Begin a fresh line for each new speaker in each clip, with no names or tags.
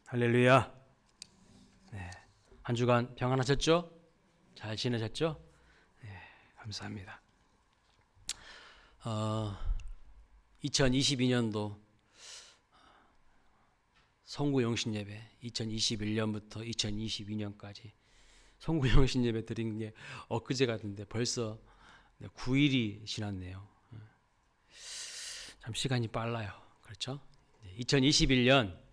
할렐루야. 네, 한 주간 평안하셨죠? 잘 지내셨죠? 네, 감사합니다. 2022년도 송구영신예배 2021년부터 2022년까지 송구영신예배 드린 게 엊그제 같은데 벌써 9일이 지났네요. 참 시간이 빨라요. 그렇죠? 2021년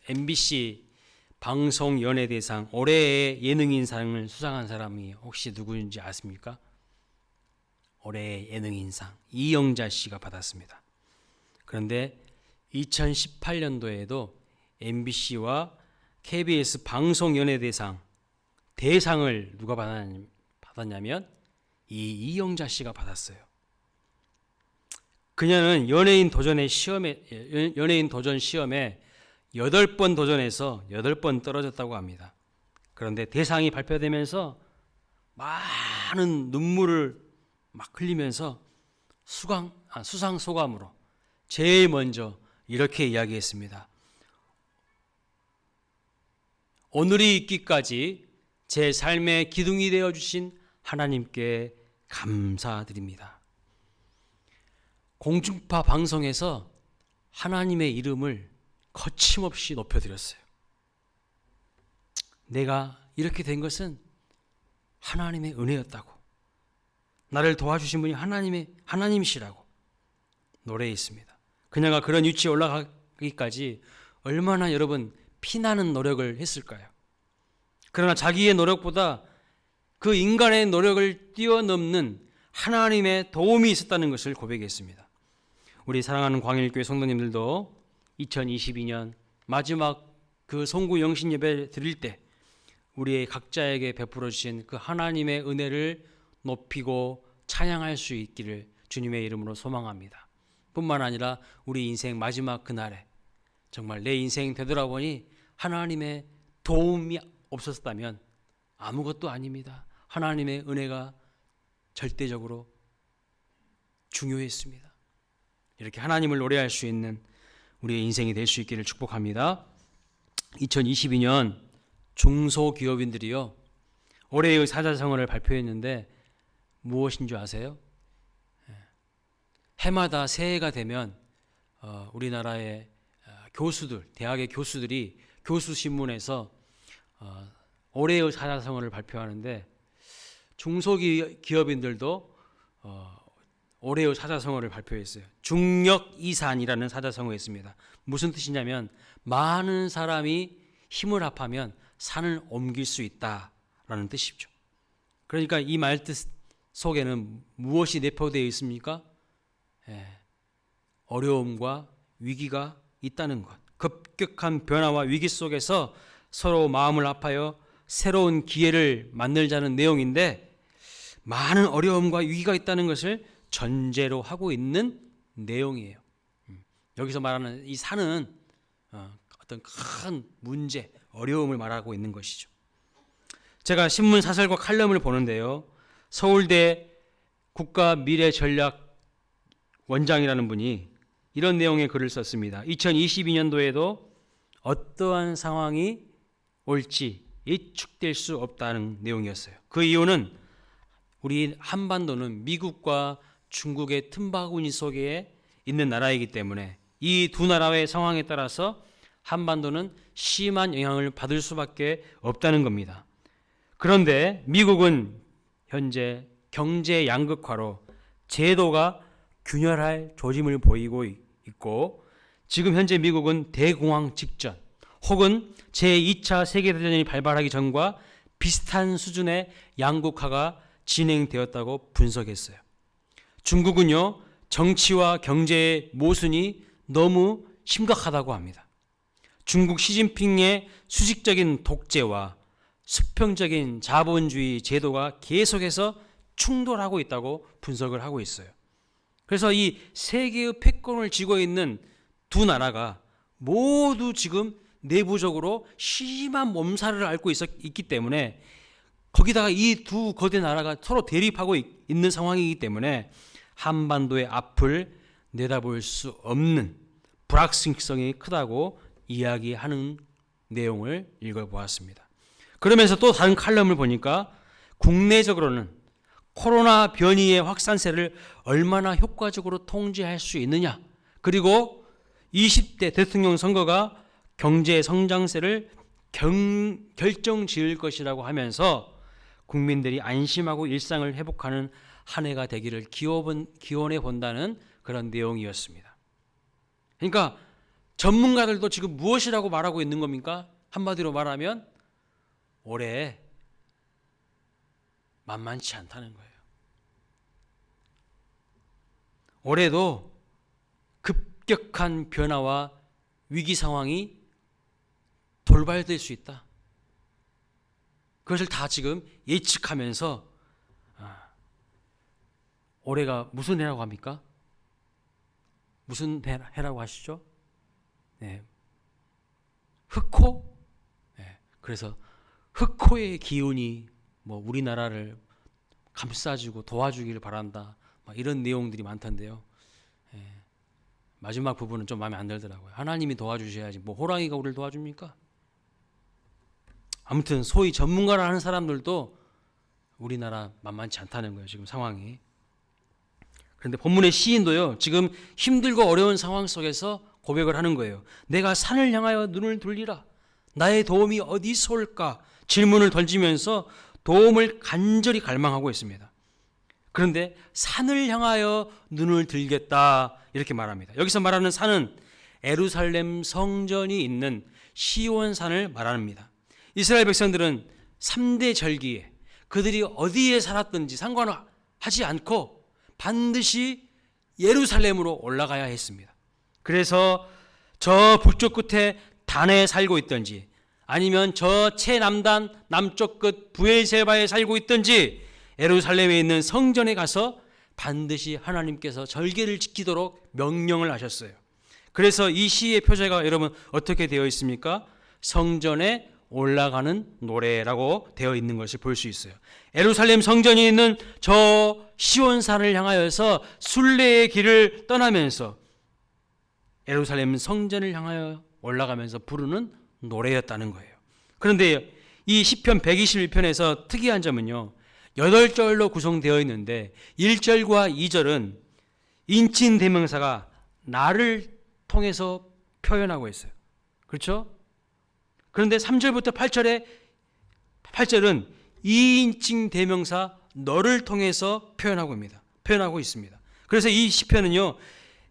MBC 방송연예대상 올해의 예능인상을 수상한 사람이 혹시 누구인지 아십니까? 올해의 예능인상 이영자 씨가 받았습니다. 그런데 2018년도에도 MBC와 KBS 방송연예대상 대상을 누가 받았냐면 이영자 씨가 받았어요. 그녀는 연예인 도전 시험에 8번 도전해서 8번 떨어졌다고 합니다. 그런데 대상이 발표되면서 많은 눈물을 막 흘리면서 수상 소감으로 제일 먼저 이렇게 이야기했습니다. 오늘이 있기까지 제 삶의 기둥이 되어주신 하나님께 감사드립니다. 공중파 방송에서 하나님의 이름을 거침없이 높여드렸어요. 내가 이렇게 된 것은 하나님의 은혜였다고, 나를 도와주신 분이 하나님이시라고 노래했습니다. 그녀가 그런 위치에 올라가기까지 얼마나 여러분 피나는 노력을 했을까요? 그러나 자기의 노력보다 그 인간의 노력을 뛰어넘는 하나님의 도움이 있었다는 것을 고백했습니다. 우리 사랑하는 광일교회 성도님들도 2022년 마지막 그 송구 영신 예배 드릴 때 우리의 각자에게 베풀어 주신 그 하나님의 은혜를 높이고 찬양할 수 있기를 주님의 이름으로 소망합니다. 뿐만 아니라 우리 인생 마지막 그날에 정말 내 인생 되돌아보니 하나님의 도움이 없었다면 아무것도 아닙니다. 하나님의 은혜가 절대적으로 중요했습니다. 이렇게 하나님을 노래할 수 있는 우리의 인생이 될 수 있기를 축복합니다. 2022년 중소기업인들이요, 올해의 사자성어를 발표했는데 무엇인 줄 아세요? 해마다 새해가 되면 우리나라의 교수들, 대학의 교수들이 교수신문에서 올해의 사자성어를 발표하는데 중소기업인들도 올해의 사자성어를 발표했어요. 중력이산이라는 사자성어가 있습니다. 무슨 뜻이냐면 많은 사람이 힘을 합하면 산을 옮길 수 있다라는 뜻이죠. 그러니까 이 말뜻 속에는 무엇이 내포되어 있습니까? 어려움과 위기가 있다는 것. 급격한 변화와 위기 속에서 서로 마음을 합하여 새로운 기회를 만들자는 내용인데 많은 어려움과 위기가 있다는 것을 전제로 하고 있는 내용이에요. 여기서 말하는 이 산은 어떤 큰 문제, 어려움을 말하고 있는 것이죠. 제가 신문 사설과 칼럼을 보는데요, 서울대 국가미래전략 원장이라는 분이 이런 내용의 글을 썼습니다. 2022년도에도 어떠한 상황이 올지 예측될 수 없다는 내용이었어요. 그 이유는 우리 한반도는 미국과 중국의 틈바구니 속에 있는 나라이기 때문에 이 두 나라의 상황에 따라서 한반도는 심한 영향을 받을 수밖에 없다는 겁니다. 그런데 미국은 현재 경제 양극화로 제도가 균열할 조짐을 보이고 있고, 지금 현재 미국은 대공황 직전 혹은 제2차 세계대전이 발발하기 전과 비슷한 수준의 양극화가 진행되었다고 분석했어요. 중국은요, 정치와 경제의 모순이 너무 심각하다고 합니다. 중국 시진핑의 수직적인 독재와 수평적인 자본주의 제도가 계속해서 충돌하고 있다고 분석을 하고 있어요. 그래서 이 세계의 패권을 쥐고 있는 두 나라가 모두 지금 내부적으로 심한 몸살을 앓고 있기 때문에, 거기다가 이 두 거대 나라가 서로 대립하고 있는 상황이기 때문에 한반도의 앞을 내다볼 수 없는 불확실성이 크다고 이야기하는 내용을 읽어보았습니다. 그러면서 또 다른 칼럼을 보니까 국내적으로는 코로나 변이의 확산세를 얼마나 효과적으로 통제할 수 있느냐, 그리고 20대 대통령 선거가 경제 성장세를 결정 지을 것이라고 하면서 국민들이 안심하고 일상을 회복하는 한 해가 되기를 기원해 본다는 그런 내용이었습니다. 그러니까 전문가들도 지금 무엇이라고 말하고 있는 겁니까? 한마디로 말하면 올해 만만치 않다는 거예요. 올해도 급격한 변화와 위기 상황이 돌발될 수 있다. 그것을 다 지금 예측하면서 올해가 무슨 해라고 합니까? 무슨 해라고 하시죠? 네. 흑호? 네. 그래서 흑호의 기운이 뭐 우리나라를 감싸주고 도와주기를 바란다. 이런 내용들이 많던데요. 네. 마지막 부분은 좀 마음에 안 들더라고요. 하나님이 도와주셔야지 뭐 호랑이가 우리를 도와줍니까? 아무튼 소위 전문가라 하는 사람들도 우리나라 만만치 않다는 거예요. 지금 상황이. 그런데 본문의 시인도요, 지금 힘들고 어려운 상황 속에서 고백을 하는 거예요. 내가 산을 향하여 눈을 돌리라. 나의 도움이 어디서 올까? 질문을 던지면서 도움을 간절히 갈망하고 있습니다. 그런데 산을 향하여 눈을 들겠다 이렇게 말합니다. 여기서 말하는 산은 예루살렘 성전이 있는 시온산을 말합니다. 이스라엘 백성들은 3대 절기에 그들이 어디에 살았든지 상관하지 않고 반드시 예루살렘으로 올라가야 했습니다. 그래서 저 북쪽 끝에 단에 살고 있든지 아니면 저 최남단 남쪽 끝 브엘세바에 살고 있든지 예루살렘에 있는 성전에 가서 반드시 하나님께서 절기를 지키도록 명령을 하셨어요. 그래서 이 시의 표제가 여러분 어떻게 되어 있습니까? 성전에 올라가는 노래라고 되어 있는 것을 볼 수 있어요. 예루살렘 성전이 있는 저 시온산을 향하여서 순례의 길을 떠나면서 예루살렘 성전을 향하여 올라가면서 부르는 노래였다는 거예요. 그런데 이 시편 121편에서 특이한 점은요, 8절로 구성되어 있는데 1절과 2절은 인칭 대명사가 나를 통해서 표현하고 있어요. 그렇죠? 그런데 3절부터 8절은 2인칭 대명사 너를 통해서 표현하고 있습니다. 그래서 이 시편은요,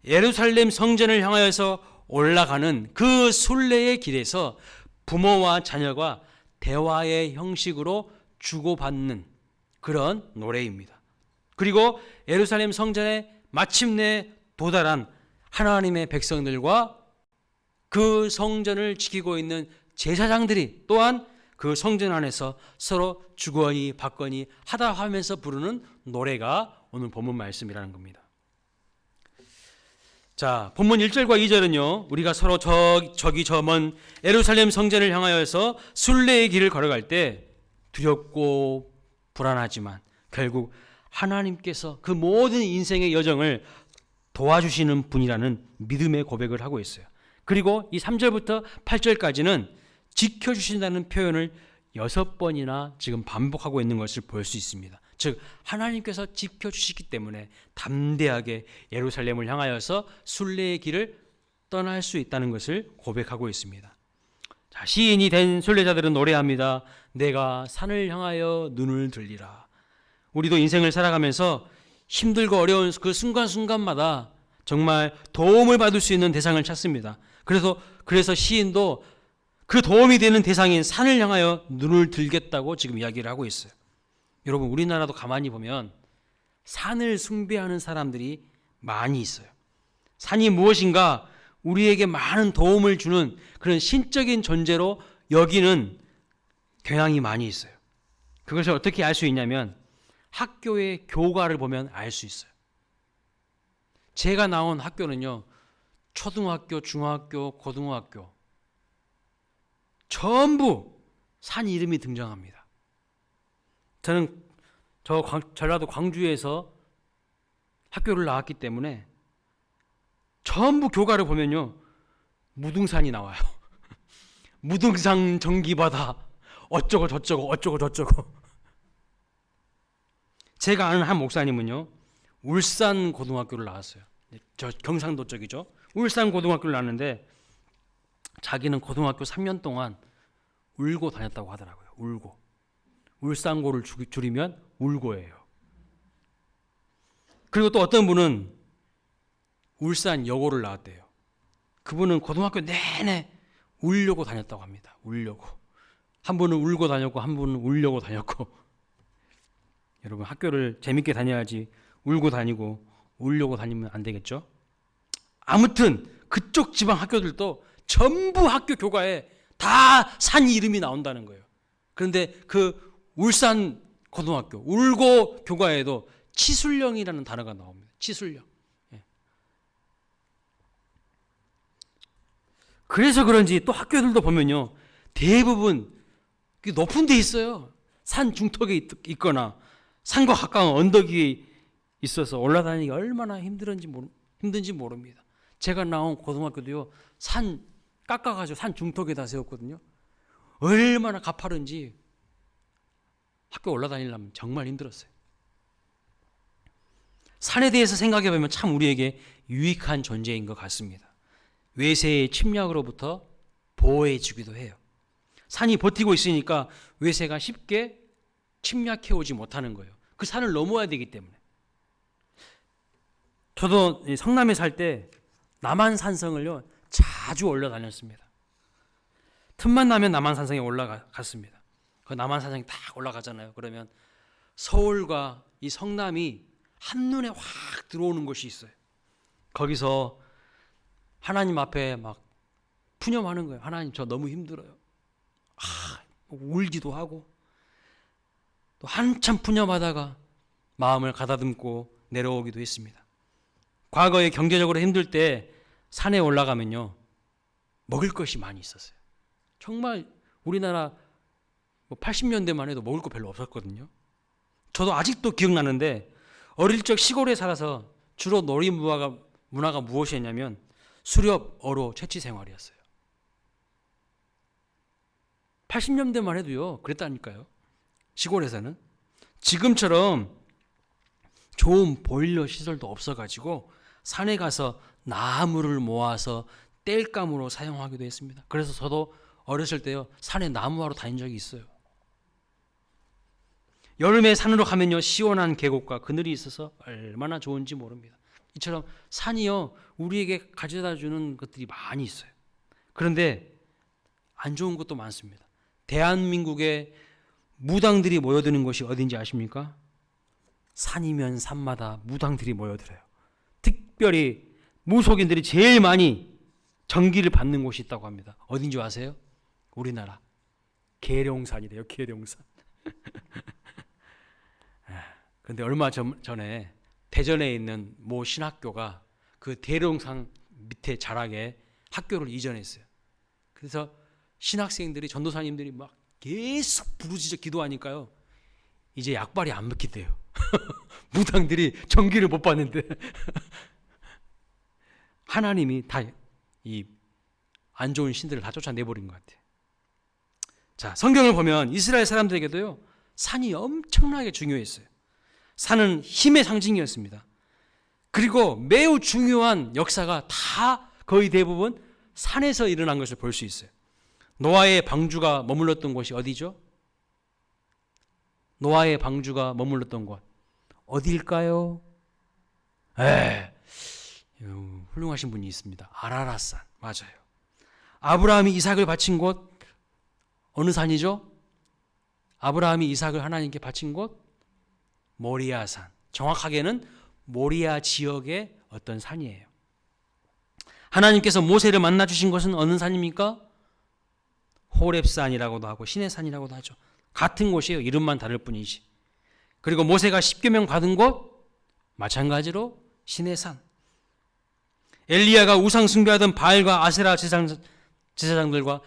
예루살렘 성전을 향하여서 올라가는 그 순례의 길에서 부모와 자녀가 대화의 형식으로 주고받는 그런 노래입니다. 그리고 예루살렘 성전에 마침내 도달한 하나님의 백성들과 그 성전을 지키고 있는 제사장들이 또한 그 성전 안에서 서로 주거니 받거니 하다 하면서 부르는 노래가 오늘 본문 말씀이라는 겁니다. 자, 본문 1절과 2절은요, 우리가 서로 저기 저 먼 예루살렘 성전을 향하여서 순례의 길을 걸어갈 때 두렵고 불안하지만 결국 하나님께서 그 모든 인생의 여정을 도와주시는 분이라는 믿음의 고백을 하고 있어요. 그리고 이 3절부터 8절까지는 지켜주신다는 표현을 6번이나 지금 반복하고 있는 것을 볼 수 있습니다. 즉 하나님께서 지켜주시기 때문에 담대하게 예루살렘을 향하여서 순례의 길을 떠날 수 있다는 것을 고백하고 있습니다. 자, 시인이 된 순례자들은 노래합니다. 내가 산을 향하여 눈을 들리라. 우리도 인생을 살아가면서 힘들고 어려운 그 순간순간마다 정말 도움을 받을 수 있는 대상을 찾습니다. 그래서 시인도 그 도움이 되는 대상인 산을 향하여 눈을 들겠다고 지금 이야기를 하고 있어요. 여러분, 우리나라도 가만히 보면 산을 숭배하는 사람들이 많이 있어요. 산이 무엇인가 우리에게 많은 도움을 주는 그런 신적인 존재로 여기는 경향이 많이 있어요. 그것을 어떻게 알 수 있냐면 학교의 교과를 보면 알 수 있어요. 제가 나온 학교는요, 초등학교, 중학교, 고등학교 전부 산 이름이 등장합니다. 저는 전라도 광주에서 학교를 나왔기 때문에 전부 교과를 보면요, 무등산이 나와요. 무등산 전기바다 어쩌고 저쩌고 어쩌고 저쩌고. 제가 아는 한 목사님은요, 울산 고등학교를 나왔어요. 저 경상도 쪽이죠. 울산 고등학교를 나왔는데 자기는 고등학교 3년 동안 울고 다녔다고 하더라고요. 울고. 울산고를 줄이면 울고예요. 그리고 또 어떤 분은 울산 여고를 나왔대요. 그분은 고등학교 내내 울려고 다녔다고 합니다. 울려고. 한 분은 울고 다녔고 한 분은 울려고 다녔고. 여러분, 학교를 재밌게 다녀야지 울고 다니고 울려고 다니면 안 되겠죠? 아무튼 그쪽 지방 학교들도 전부 학교 교과에 다 산 이름이 나온다는 거예요. 그런데 그 울산 고등학교 울고 교과에도 치술령이라는 단어가 나옵니다. 치술령. 그래서 그런지 또 학교들도 보면요, 대부분 높은 데 있어요. 산 중턱에 있거나 산과 가까운 언덕 위에 있어서 올라다니기 얼마나 힘든지 모릅니다. 제가 나온 고등학교도요, 산 깎아가지고 산 중턱에다 세웠거든요. 얼마나 가파른지 학교 올라다니려면 정말 힘들었어요. 산에 대해서 생각해 보면 참 우리에게 유익한 존재인 것 같습니다. 외세의 침략으로부터 보호해 주기도 해요. 산이 버티고 있으니까 외세가 쉽게 침략해 오지 못하는 거예요. 그 산을 넘어야 되기 때문에. 저도 성남에 살 때 남한산성을요 자주 올라다녔습니다. 틈만 나면 남한산성에 올라갔습니다. 그 남한산성에 딱 올라가잖아요. 그러면 서울과 이 성남이 한눈에 확 들어오는 곳이 있어요. 거기서 하나님 앞에 막 푸념하는 거예요. 하나님, 저 너무 힘들어요. 울기도 하고 또 한참 푸념하다가 마음을 가다듬고 내려오기도 했습니다. 과거에 경제적으로 힘들 때 산에 올라가면요, 먹을 것이 많이 있었어요. 정말 우리나라 80년대만 해도 먹을 거 별로 없었거든요. 저도 아직도 기억나는데 어릴 적 시골에 살아서 주로 놀이 문화가 무엇이었냐면 수렵, 어로, 채취 생활이었어요. 80년대만 해도요, 그랬다니까요. 시골에서는. 지금처럼 좋은 보일러 시설도 없어가지고 산에 가서 나무를 모아서 땔감으로 사용하기도 했습니다. 그래서 저도 어렸을 때요, 산에 나무하러 다닌 적이 있어요. 여름에 산으로 가면요, 시원한 계곡과 그늘이 있어서 얼마나 좋은지 모릅니다. 이처럼 산이요, 우리에게 가져다 주는 것들이 많이 있어요. 그런데 안 좋은 것도 많습니다. 대한민국에 무당들이 모여드는 곳이 어딘지 아십니까? 산이면 산마다 무당들이 모여들어요. 특별히 무속인들이 제일 많이 전기를 받는 곳이 있다고 합니다. 어딘지 아세요? 우리나라 계룡산이래요. 계룡산. 그런데 얼마 전에 대전에 있는 모 신학교가 그 계룡산 밑에 자락에 학교를 이전했어요. 그래서 신학생들이, 전도사님들이 막 계속 부르짖어 기도하니까요, 이제 약발이 안 먹힌대요. 무당들이 전기를 못 받는데 하나님이 다 이 안 좋은 신들을 다 쫓아내버린 것 같아요. 자, 성경을 보면 이스라엘 사람들에게도요, 산이 엄청나게 중요했어요. 산은 힘의 상징이었습니다. 그리고 매우 중요한 역사가 다 거의 대부분 산에서 일어난 것을 볼 수 있어요. 노아의 방주가 머물렀던 곳이 어디죠? 노아의 방주가 머물렀던 곳 어디일까요? 훌륭하신 분이 있습니다. 아라랏산. 맞아요. 아브라함이 이삭을 바친 곳 어느 산이죠? 아브라함이 이삭을 하나님께 바친 곳 모리아산. 정확하게는 모리아 지역의 어떤 산이에요. 하나님께서 모세를 만나 주신 것은 어느 산입니까? 호렙산이라고도 하고 시내산이라고도 하죠. 같은 곳이에요. 이름만 다를 뿐이지. 그리고 모세가 십계명 받은 곳 마찬가지로 시내산. 엘리야가 우상 숭배하던 바알과 아세라 제사장들과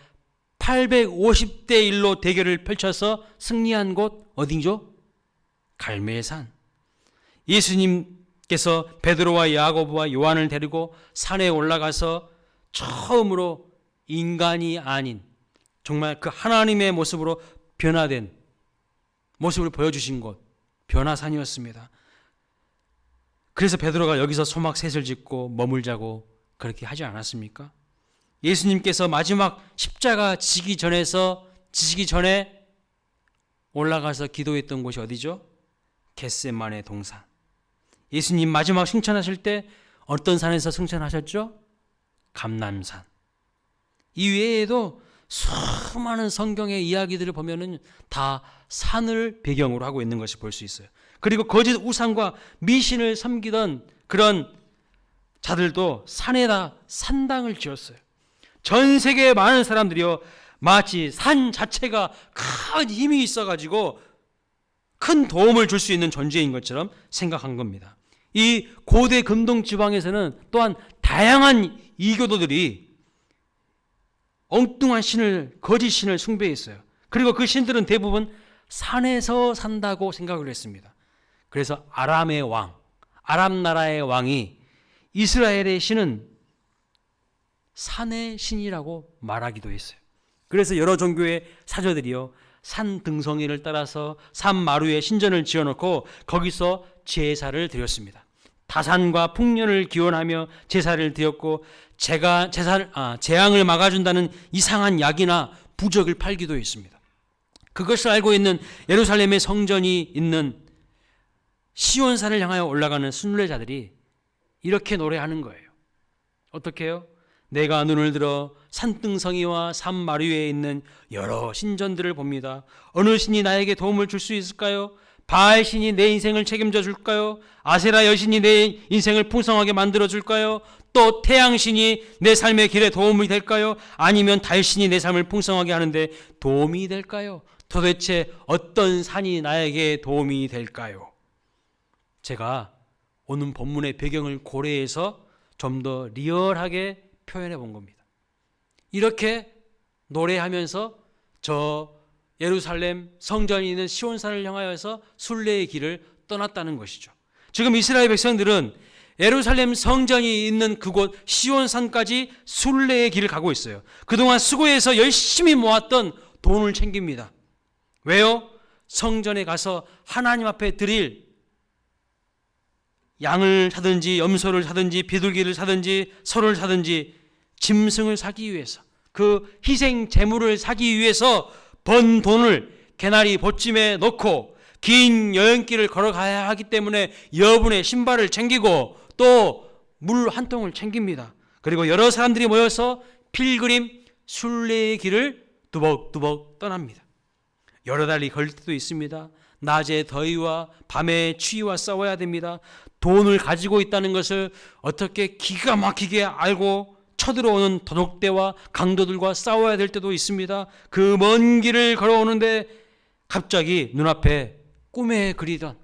850대 1로 대결을 펼쳐서 승리한 곳 어디죠? 갈멜산. 예수님께서 베드로와 야고보와 요한을 데리고 산에 올라가서 처음으로 인간이 아닌 정말 그 하나님의 모습으로 변화된 모습을 보여주신 곳, 변화산이었습니다. 그래서 베드로가 여기서 소막셋을 짓고 머물자고 그렇게 하지 않았습니까? 예수님께서 마지막 십자가 지기 전에 올라가서 기도했던 곳이 어디죠? 겟세마네 동산. 예수님 마지막 승천하실 때 어떤 산에서 승천하셨죠? 감람산. 이 외에도 수많은 성경의 이야기들을 보면은 다 산을 배경으로 하고 있는 것을 볼 수 있어요. 그리고 거짓 우상과 미신을 섬기던 그런 자들도 산에다 산당을 지었어요. 전 세계의 많은 사람들이요, 마치 산 자체가 큰 힘이 있어가지고 큰 도움을 줄 수 있는 존재인 것처럼 생각한 겁니다. 이 고대 금동 지방에서는 또한 다양한 이교도들이 엉뚱한 신을, 거짓 신을 숭배했어요. 그리고 그 신들은 대부분 산에서 산다고 생각을 했습니다. 그래서 아람의 왕, 아람 나라의 왕이 이스라엘의 신은 산의 신이라고 말하기도 했어요. 그래서 여러 종교의 사조들이요, 산 등성이를 따라서 산 마루에 신전을 지어놓고 거기서 제사를 드렸습니다. 다산과 풍년을 기원하며 제사를 드렸고, 재앙을 막아준다는 이상한 약이나 부적을 팔기도 했습니다. 그것을 알고 있는 예루살렘의 성전이 있는 시온산을 향하여 올라가는 순례자들이 이렇게 노래하는 거예요. 어떻게 해요? 내가 눈을 들어 산등성이와 산마루 위에 있는 여러 신전들을 봅니다. 어느 신이 나에게 도움을 줄 수 있을까요? 바알 신이 내 인생을 책임져 줄까요? 아세라 여신이 내 인생을 풍성하게 만들어 줄까요? 또 태양 신이 내 삶의 길에 도움이 될까요? 아니면 달 신이 내 삶을 풍성하게 하는데 도움이 될까요? 도대체 어떤 산이 나에게 도움이 될까요? 제가 오늘 본문의 배경을 고려해서 좀 더 리얼하게 표현해 본 겁니다. 이렇게 노래하면서 저 예루살렘 성전이 있는 시온산을 향하여서 순례의 길을 떠났다는 것이죠. 지금 이스라엘 백성들은 예루살렘 성전이 있는 그곳 시온산까지 순례의 길을 가고 있어요. 그동안 수고해서 열심히 모았던 돈을 챙깁니다. 왜요? 성전에 가서 하나님 앞에 드릴 양을 사든지 염소를 사든지 비둘기를 사든지 소를 사든지 짐승을 사기 위해서, 그 희생 제물을 사기 위해서 번 돈을 개나리 보찜에 넣고 긴 여행길을 걸어가야 하기 때문에 여분의 신발을 챙기고 또 물 한 통을 챙깁니다. 그리고 여러 사람들이 모여서 필그림 순례의 길을 두벅두벅 떠납니다. 여러 달이 걸릴 때도 있습니다. 낮에 더위와 밤에 추위와 싸워야 됩니다. 돈을 가지고 있다는 것을 어떻게 기가 막히게 알고 쳐들어오는 도둑대와 강도들과 싸워야 될 때도 있습니다. 그 먼 길을 걸어오는데 갑자기 눈앞에 꿈에 그리던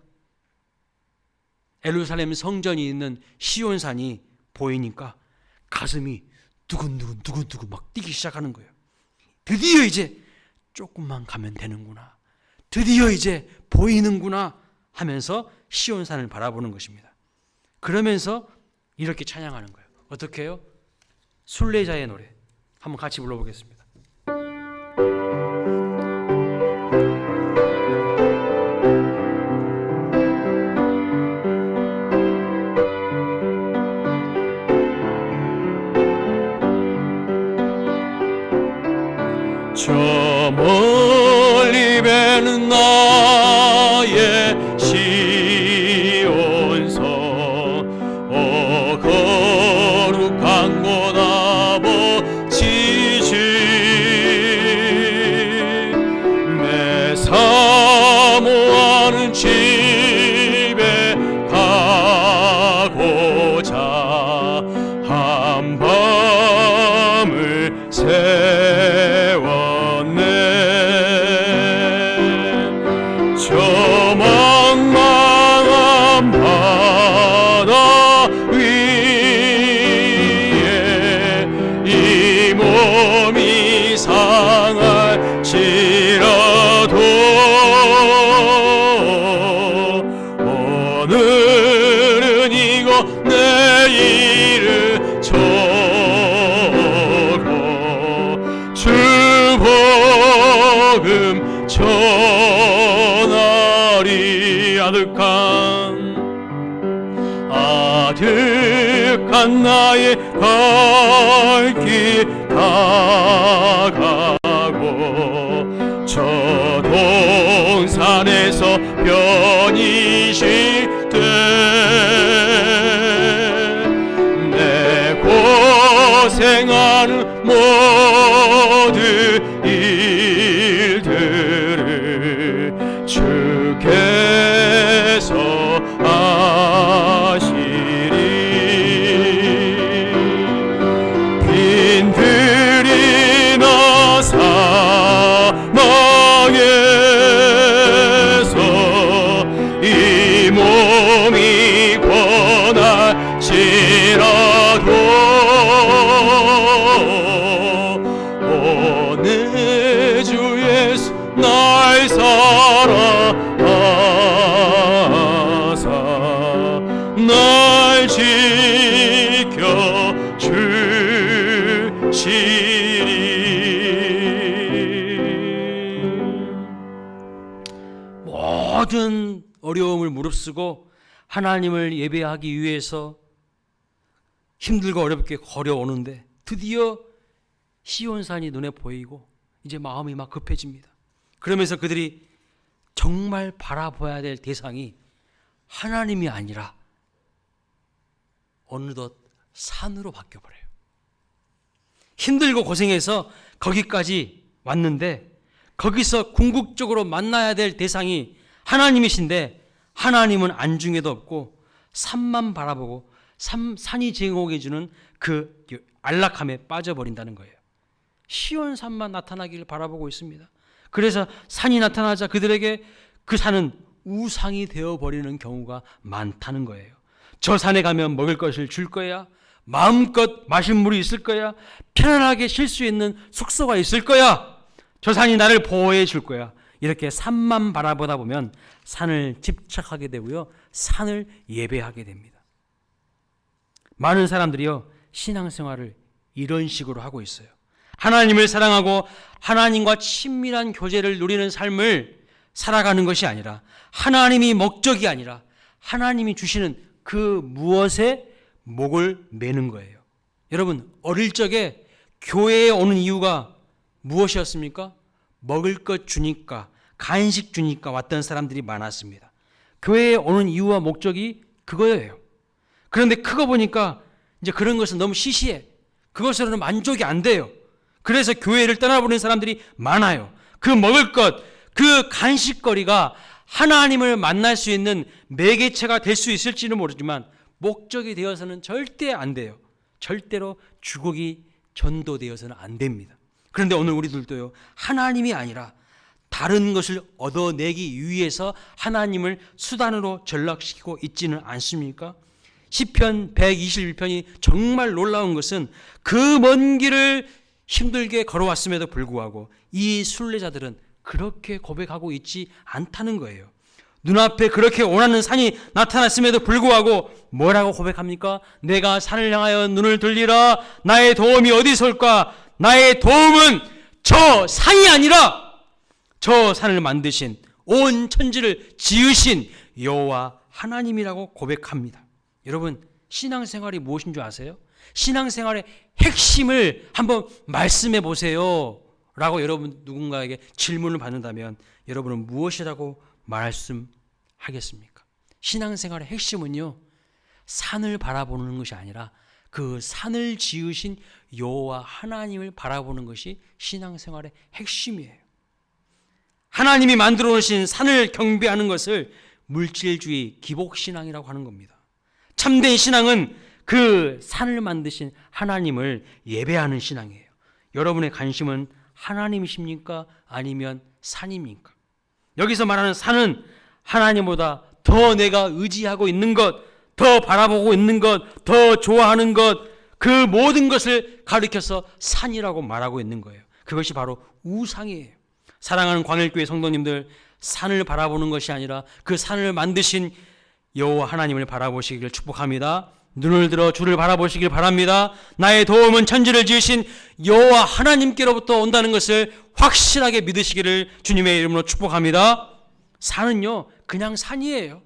예루살렘 성전이 있는 시온산이 보이니까 가슴이 두근두근 막 뛰기 시작하는 거예요. 드디어 이제 조금만 가면 되는구나, 드디어 이제 보이는구나 하면서 시온산을 바라보는 것입니다. 그러면서 이렇게 찬양하는 거예요. 어떻게 해요? 순례자의 노래 한번 같이 불러보겠습니다.
저 멀리 배는 나의 시온성, 거룩한 곳 아버지시, 내 사모하는 집에 가고자 한밤을 세웠네. 아득한 나의 발길 다가고 저 동산에서 편히 쉴 때 내 고생하는 모든 일들을 주께서 아시리. 빈들이 나 사망에서 이 몸이 권할지라도 내 주 예수 날 사랑하사 날 지켜 주시리.
모든 어려움을 무릅쓰고 하나님을 예배하기 위해서 힘들고 어렵게 걸어오는데 드디어 시온산이 눈에 보이고 이제 마음이 막 급해집니다. 그러면서 그들이 정말 바라봐야 될 대상이 하나님이 아니라 어느덧 산으로 바뀌어버려요. 힘들고 고생해서 거기까지 왔는데 거기서 궁극적으로 만나야 될 대상이 하나님이신데 하나님은 안중에도 없고 산만 바라보고 산이 제공해주는 그 안락함에 빠져버린다는 거예요. 시온산만 나타나기를 바라보고 있습니다. 그래서 산이 나타나자 그들에게 그 산은 우상이 되어버리는 경우가 많다는 거예요. 저 산에 가면 먹을 것을 줄 거야, 마음껏 마실 물이 있을 거야, 편안하게 쉴 수 있는 숙소가 있을 거야, 저 산이 나를 보호해 줄 거야. 이렇게 산만 바라보다 보면 산을 집착하게 되고요, 산을 예배하게 됩니다. 많은 사람들이요, 신앙생활을 이런 식으로 하고 있어요. 하나님을 사랑하고 하나님과 친밀한 교제를 누리는 삶을 살아가는 것이 아니라, 하나님이 목적이 아니라 하나님이 주시는 그 무엇에 목을 매는 거예요. 여러분, 어릴 적에 교회에 오는 이유가 무엇이었습니까? 먹을 것 주니까, 간식 주니까 왔던 사람들이 많았습니다. 교회에 오는 이유와 목적이 그거예요. 그런데 크고 보니까 이제 그런 것은 너무 시시해. 그것으로는 만족이 안 돼요. 그래서 교회를 떠나버리는 사람들이 많아요. 그 먹을 것, 그 간식거리가 하나님을 만날 수 있는 매개체가 될 수 있을지는 모르지만 목적이 되어서는 절대 안 돼요. 절대로 주곡이 전도되어서는 안 됩니다. 그런데 오늘 우리들도요, 하나님이 아니라 다른 것을 얻어내기 위해서 하나님을 수단으로 전락시키고 있지는 않습니까? 시편 121편이 정말 놀라운 것은 그 먼 길을 힘들게 걸어왔음에도 불구하고 이 순례자들은 그렇게 고백하고 있지 않다는 거예요. 눈앞에 그렇게 원하는 산이 나타났음에도 불구하고 뭐라고 고백합니까? 내가 산을 향하여 눈을 들리라. 나의 도움이 어디서 올까? 나의 도움은 저 산이 아니라 저 산을 만드신, 온 천지를 지으신 여호와 하나님이라고 고백합니다. 여러분, 신앙생활이 무엇인 줄 아세요? 신앙생활의 핵심을 한번 말씀해 보세요 라고 여러분 누군가에게 질문을 받는다면 여러분은 무엇이라고 말씀하겠습니까? 신앙생활의 핵심은요, 산을 바라보는 것이 아니라 그 산을 지으신 여호와 하나님을 바라보는 것이 신앙생활의 핵심이에요. 하나님이 만들어 놓으신 산을 경배하는 것을 물질주의 기복신앙이라고 하는 겁니다. 참된 신앙은 그 산을 만드신 하나님을 예배하는 신앙이에요. 여러분의 관심은 하나님이십니까? 아니면 산입니까? 여기서 말하는 산은 하나님보다 더 내가 의지하고 있는 것, 더 바라보고 있는 것, 더 좋아하는 것, 그 모든 것을 가리켜서 산이라고 말하고 있는 거예요. 그것이 바로 우상이에요. 사랑하는 광일교회 성도님들, 산을 바라보는 것이 아니라 그 산을 만드신 여호와 하나님을 바라보시기를 축복합니다. 눈을 들어 주를 바라보시길 바랍니다. 나의 도움은 천지를 지으신 여호와 하나님께로부터 온다는 것을 확실하게 믿으시기를 주님의 이름으로 축복합니다. 산은요, 그냥 산이에요.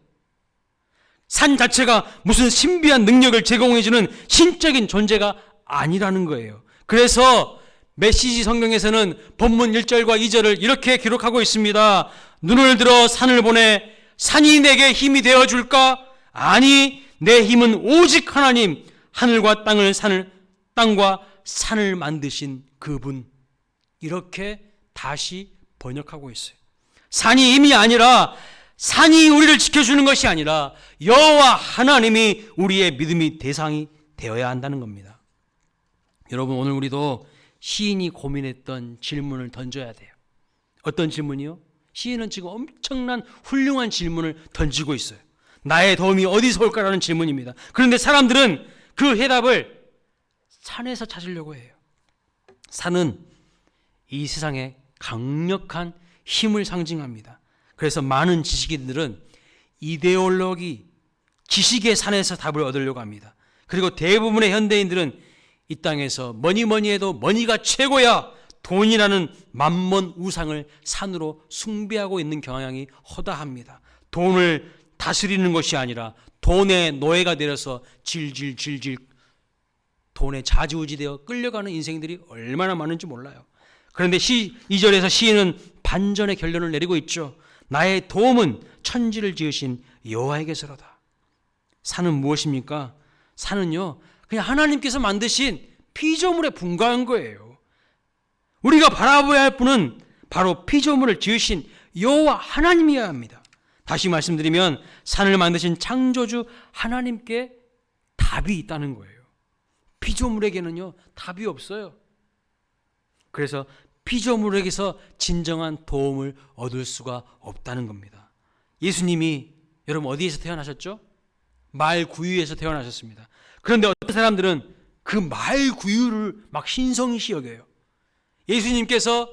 산 자체가 무슨 신비한 능력을 제공해주는 신적인 존재가 아니라는 거예요. 그래서 메시지 성경에서는 본문 1절과 2절을 이렇게 기록하고 있습니다. 눈을 들어 산을 보내 산이 내게 힘이 되어줄까? 아니, 내 힘은 오직 하나님, 하늘과 땅과 산을 만드신 그분. 이렇게 다시 번역하고 있어요. 산이 힘이 아니라, 산이 우리를 지켜주는 것이 아니라 여호와 하나님이 우리의 믿음의 대상이 되어야 한다는 겁니다. 여러분, 오늘 우리도 시인이 고민했던 질문을 던져야 돼요. 어떤 질문이요? 시인은 지금 엄청난 훌륭한 질문을 던지고 있어요. 나의 도움이 어디서 올까라는 질문입니다. 그런데 사람들은 그 해답을 산에서 찾으려고 해요. 산은 이 세상의 강력한 힘을 상징합니다. 그래서 많은 지식인들은 이데올로기, 지식의 산에서 답을 얻으려고 합니다. 그리고 대부분의 현대인들은 이 땅에서 뭐니 해도 머니가 최고야, 돈이라는 만몬 우상을 산으로 숭배하고 있는 경향이 허다합니다. 돈을 다스리는 것이 아니라 돈의 노예가 되어서 질질 돈에 좌지우지되어 끌려가는 인생들이 얼마나 많은지 몰라요. 그런데 2절에서 시인은 반전의 결론을 내리고 있죠. 나의 도움은 천지를 지으신 여호와에게서로다. 산은 무엇입니까? 산은요, 그냥 하나님께서 만드신 피조물에 분가한 거예요. 우리가 바라봐야 할 분은 바로 피조물을 지으신 여호와 하나님이어야 합니다. 다시 말씀드리면 산을 만드신 창조주 하나님께 답이 있다는 거예요. 피조물에게는요, 답이 없어요. 그래서 피조물에게서 진정한 도움을 얻을 수가 없다는 겁니다. 예수님이 여러분 어디에서 태어나셨죠? 말구유에서 태어나셨습니다. 그런데 어떤 사람들은 그 말구유를 막 신성시 여겨요. 예수님께서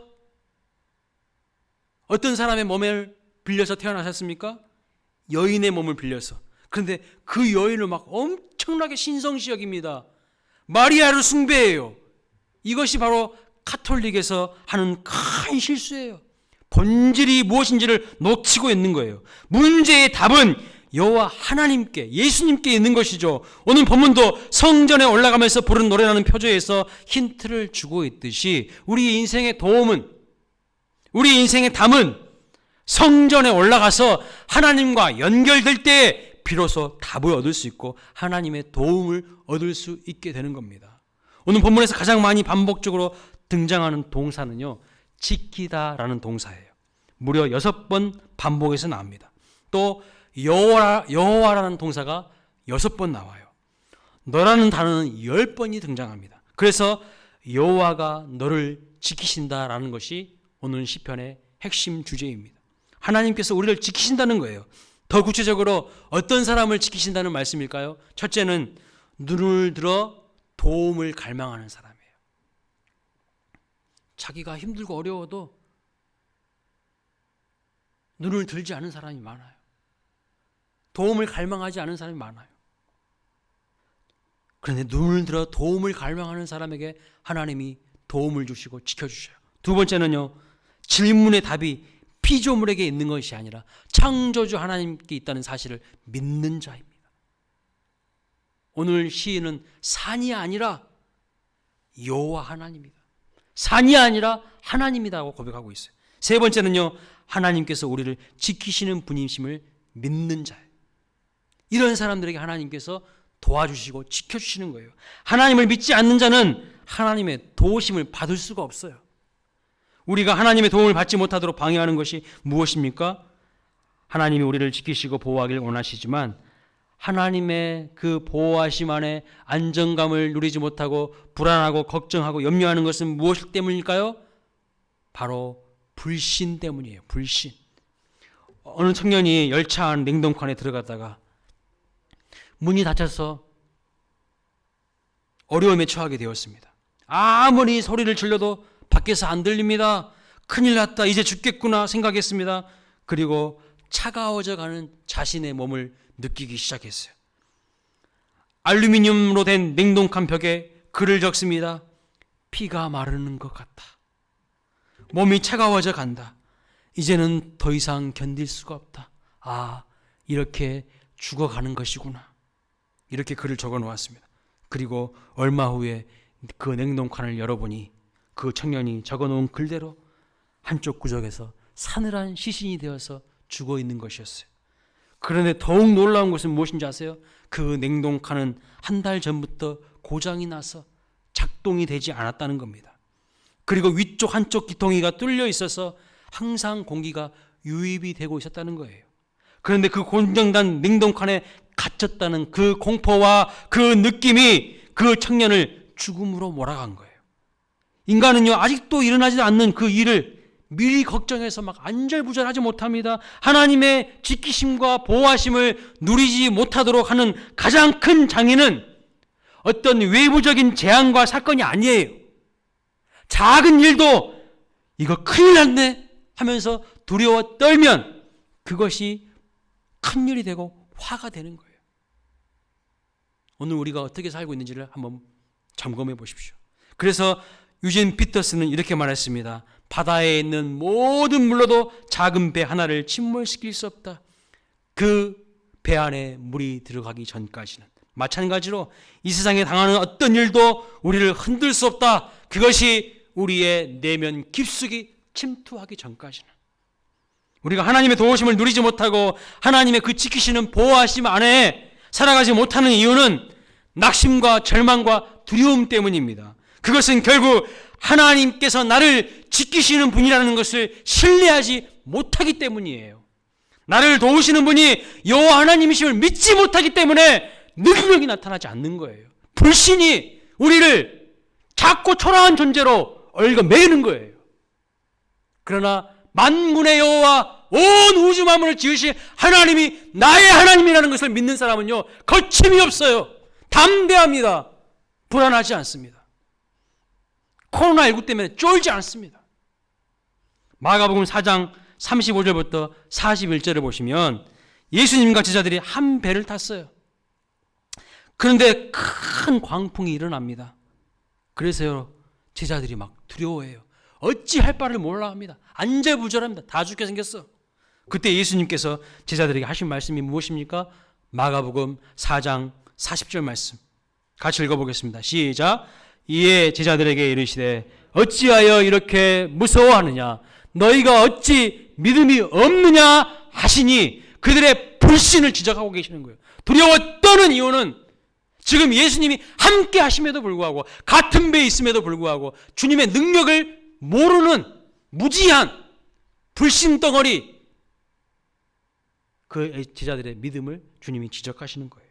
어떤 사람의 몸을 빌려서 태어나셨습니까? 여인의 몸을 빌려서. 그런데 그 여인을 막 엄청나게 신성시 여깁니다. 마리아를 숭배해요. 이것이 바로 카톨릭에서 하는 큰 실수예요. 본질이 무엇인지를 놓치고 있는 거예요. 문제의 답은 여호와 하나님께, 예수님께 있는 것이죠. 오늘 본문도 성전에 올라가면서 부른 노래라는 표제에서 힌트를 주고 있듯이 우리 인생의 도움은, 우리 인생의 답은 성전에 올라가서 하나님과 연결될 때 비로소 답을 얻을 수 있고 하나님의 도움을 얻을 수 있게 되는 겁니다. 오늘 본문에서 가장 많이 반복적으로 등장하는 동사는요, 지키다라는 동사예요. 무려 6번 반복해서 나옵니다. 또 여호와라는 동사가 6번 나와요. 너라는 단어는 10번이 등장합니다. 그래서 여호와가 너를 지키신다라는 것이 오늘 시편의 핵심 주제입니다. 하나님께서 우리를 지키신다는 거예요. 더 구체적으로 어떤 사람을 지키신다는 말씀일까요? 첫째는 눈을 들어 도움을 갈망하는 사람이에요. 자기가 힘들고 어려워도 눈을 들지 않은 사람이 많아요. 도움을 갈망하지 않은 사람이 많아요. 그런데 눈을 들어 도움을 갈망하는 사람에게 하나님이 도움을 주시고 지켜주셔요. 두 번째는요, 질문의 답이 피조물에게 있는 것이 아니라 창조주 하나님께 있다는 사실을 믿는 자입니다. 오늘 시인은 산이 아니라 여호와 하나님이다, 산이 아니라 하나님이라고 고백하고 있어요. 세 번째는요, 하나님께서 우리를 지키시는 분이심을 믿는 자예요. 이런 사람들에게 하나님께서 도와주시고 지켜주시는 거예요. 하나님을 믿지 않는 자는 하나님의 도우심을 받을 수가 없어요. 우리가 하나님의 도움을 받지 못하도록 방해하는 것이 무엇입니까? 하나님이 우리를 지키시고 보호하기를 원하시지만 하나님의 그 보호하심 안에 안정감을 누리지 못하고 불안하고 걱정하고 염려하는 것은 무엇 때문일까요? 바로 불신 때문이에요. 불신. 어느 청년이 열차 안 냉동칸에 들어갔다가 문이 닫혀서 어려움에 처하게 되었습니다. 아무리 소리를 질러도 밖에서 안 들립니다. 큰일 났다, 이제 죽겠구나 생각했습니다. 그리고 차가워져 가는 자신의 몸을 느끼기 시작했어요. 알루미늄으로 된 냉동칸 벽에 글을 적습니다. 피가 마르는 것 같다. 몸이 차가워져 간다. 이제는 더 이상 견딜 수가 없다. 아, 이렇게 죽어가는 것이구나. 이렇게 글을 적어 놓았습니다. 그리고 얼마 후에 그 냉동칸을 열어보니 그 청년이 적어 놓은 글대로 한쪽 구석에서 사늘한 시신이 되어서 죽어 있는 것이었어요. 그런데 더욱 놀라운 것은 무엇인지 아세요? 그 냉동칸은 한 달 전부터 고장이 나서 작동이 되지 않았다는 겁니다. 그리고 위쪽 한쪽 기통이가 뚫려 있어서 항상 공기가 유입이 되고 있었다는 거예요. 그런데 그 고장난 냉동칸에 갇혔다는 그 공포와 그 느낌이 그 청년을 죽음으로 몰아간 거예요. 인간은요, 아직도 일어나지 않는 그 일을 미리 걱정해서 막 안절부절하지 못합니다. 하나님의 지키심과 보호하심을 누리지 못하도록 하는 가장 큰 장애는 어떤 외부적인 재앙과 사건이 아니에요. 작은 일도 이거 큰일 났네 하면서 두려워 떨면 그것이 큰일이 되고 화가 되는 거예요. 오늘 우리가 어떻게 살고 있는지를 한번 점검해 보십시오. 그래서 유진 피터스는 이렇게 말했습니다. 바다에 있는 모든 물로도 작은 배 하나를 침몰시킬 수 없다. 그 배 안에 물이 들어가기 전까지는. 마찬가지로 이 세상에 당하는 어떤 일도 우리를 흔들 수 없다. 그것이 우리의 내면 깊숙이 침투하기 전까지는. 우리가 하나님의 도우심을 누리지 못하고 하나님의 그 지키시는 보호하심 안에 살아가지 못하는 이유는 낙심과 절망과 두려움 때문입니다. 그것은 결국 하나님께서 나를 지키시는 분이라는 것을 신뢰하지 못하기 때문이에요. 나를 도우시는 분이 여호와 하나님이심을 믿지 못하기 때문에 능력이 나타나지 않는 거예요. 불신이 우리를 작고 초라한 존재로 얽어매는 거예요. 그러나 만군의 여호와 온 우주 만물을 지으신 하나님이 나의 하나님이라는 것을 믿는 사람은요, 거침이 없어요. 담대합니다. 불안하지 않습니다. 코로나19 때문에 쫄지 않습니다. 마가복음 4장 35절부터 41절을 보시면 예수님과 제자들이 한 배를 탔어요. 그런데 큰 광풍이 일어납니다. 그래서요, 제자들이 막 두려워해요. 어찌할 바를 몰라 합니다. 안절부절합니다. 다 죽게 생겼어. 그때 예수님께서 제자들에게 하신 말씀이 무엇입니까? 마가복음 4장 40절 말씀 같이 읽어보겠습니다. 시작. 이에 제자들에게 이르시되 어찌하여 이렇게 무서워하느냐? 너희가 어찌 믿음이 없느냐 하시니 그들의 불신을 지적하고 계시는 거예요. 두려워 떠는 이유는 지금 예수님이 함께 하심에도 불구하고 같은 배에 있음에도 불구하고 주님의 능력을 모르는 무지한 불신덩어리, 그 제자들의 믿음을 주님이 지적하시는 거예요.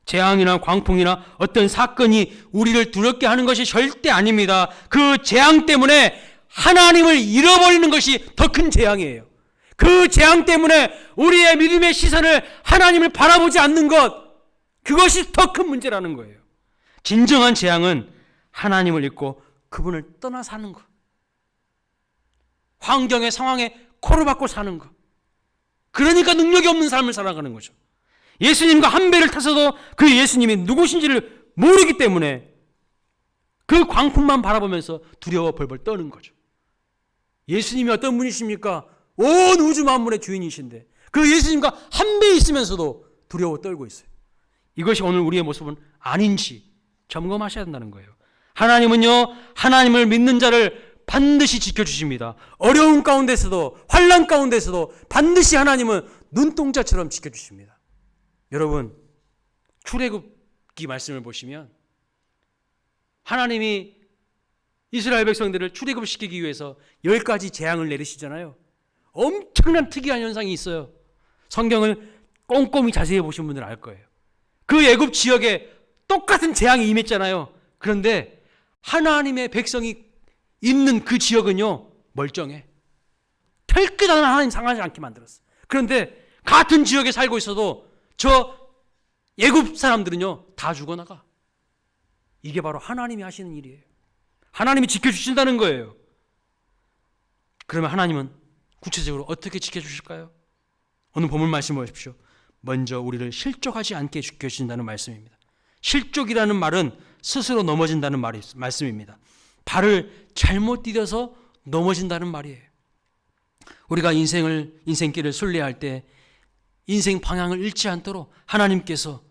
재앙이나 광풍이나 어떤 사건이 우리를 두렵게 하는 것이 절대 아닙니다. 그 재앙 때문에 하나님을 잃어버리는 것이 더 큰 재앙이에요. 그 재앙 때문에 우리의 믿음의 시선을 하나님을 바라보지 않는 것, 그것이 더 큰 문제라는 거예요. 진정한 재앙은 하나님을 잊고 그분을 떠나 사는 것, 환경의 상황에 코를 박고 사는 것, 그러니까 능력이 없는 삶을 살아가는 거죠. 예수님과 한 배를 타서도 그 예수님이 누구신지를 모르기 때문에 그 광풍만 바라보면서 두려워 벌벌 떠는 거죠. 예수님이 어떤 분이십니까? 온 우주 만물의 주인이신데 그 예수님과 한 배에 있으면서도 두려워 떨고 있어요. 이것이 오늘 우리의 모습은 아닌지 점검하셔야 된다는 거예요. 하나님은요, 하나님을 믿는 자를 반드시 지켜주십니다. 어려운 가운데서도, 환난 가운데서도 반드시 하나님은 눈동자처럼 지켜주십니다. 여러분, 출애굽기 말씀을 보시면 하나님이 이스라엘 백성들을 출애굽시키기 위해서 10가지 재앙을 내리시잖아요. 엄청난 특이한 현상이 있어요. 성경을 꼼꼼히 자세히 보신 분들은 알 거예요. 그 애굽 지역에 똑같은 재앙이 임했잖아요. 그런데 하나님의 백성이 있는 그 지역은요, 멀쩡해. 털끝 하나 하나님 상하지 않게 만들었어. 그런데 같은 지역에 살고 있어도 저 애굽 사람들은요, 다 죽어나가. 이게 바로 하나님이 하시는 일이에요. 하나님이 지켜주신다는 거예요. 그러면 하나님은 구체적으로 어떻게 지켜주실까요? 오늘 본문 말씀 보십시오. 먼저 우리를 실족하지 않게 지켜주신다는 말씀입니다. 실족이라는 말은 스스로 넘어진다는 말씀입니다. 발을 잘못 디뎌서 넘어진다는 말이에요. 우리가 인생길을 순례할 때 인생 방향을 잃지 않도록 하나님께서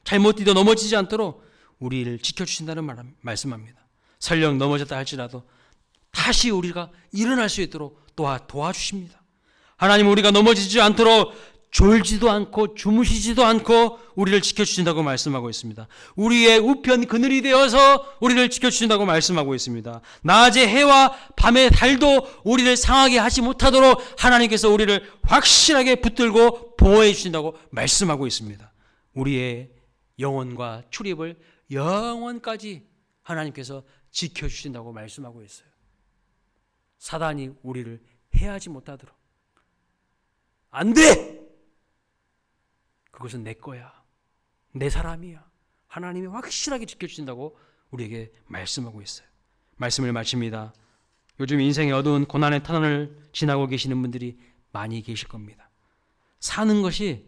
잘못 뛰어 넘어지지 않도록 우리를 지켜주신다는 말씀합니다. 설령 넘어졌다 할지라도 다시 우리가 일어날 수 있도록 도와주십니다. 하나님은 우리가 넘어지지 않도록 졸지도 않고 주무시지도 않고 우리를 지켜주신다고 말씀하고 있습니다. 우리의 우편 그늘이 되어서 우리를 지켜주신다고 말씀하고 있습니다. 낮의 해와 밤의 달도 우리를 상하게 하지 못하도록 하나님께서 우리를 확실하게 붙들고 보호해 주신다고 말씀하고 있습니다. 우리의 영혼과 출입을 영원까지 하나님께서 지켜주신다고 말씀하고 있어요. 사단이 우리를 해하지 못하도록. 안 돼! 그것은 내 거야. 내 사람이야. 하나님이 확실하게 지켜주신다고 우리에게 말씀하고 있어요. 말씀을 마칩니다. 요즘 인생의 어두운 고난의 터널을 지나고 계시는 분들이 많이 계실 겁니다. 사는 것이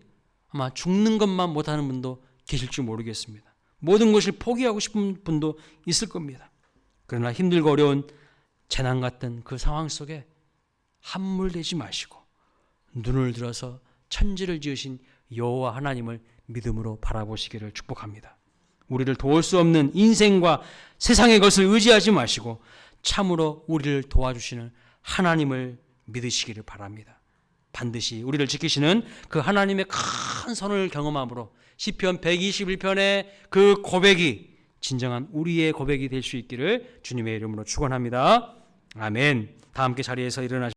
아마 죽는 것만 못하는 분도 계실지 모르겠습니다. 모든 것을 포기하고 싶은 분도 있을 겁니다. 그러나 힘들고 어려운 재난 같은 그 상황 속에 함몰되지 마시고 눈을 들어서 천지를 지으신 여호와 하나님을 믿음으로 바라보시기를 축복합니다. 우리를 도울 수 없는 인생과 세상의 것을 의지하지 마시고 참으로 우리를 도와주시는 하나님을 믿으시기를 바랍니다. 반드시 우리를 지키시는 그 하나님의 큰 선을 경험함으로 시편 121편의 그 고백이 진정한 우리의 고백이 될 수 있기를 주님의 이름으로 축원합니다. 아멘. 다 함께 자리에서 일어나시겠습니다.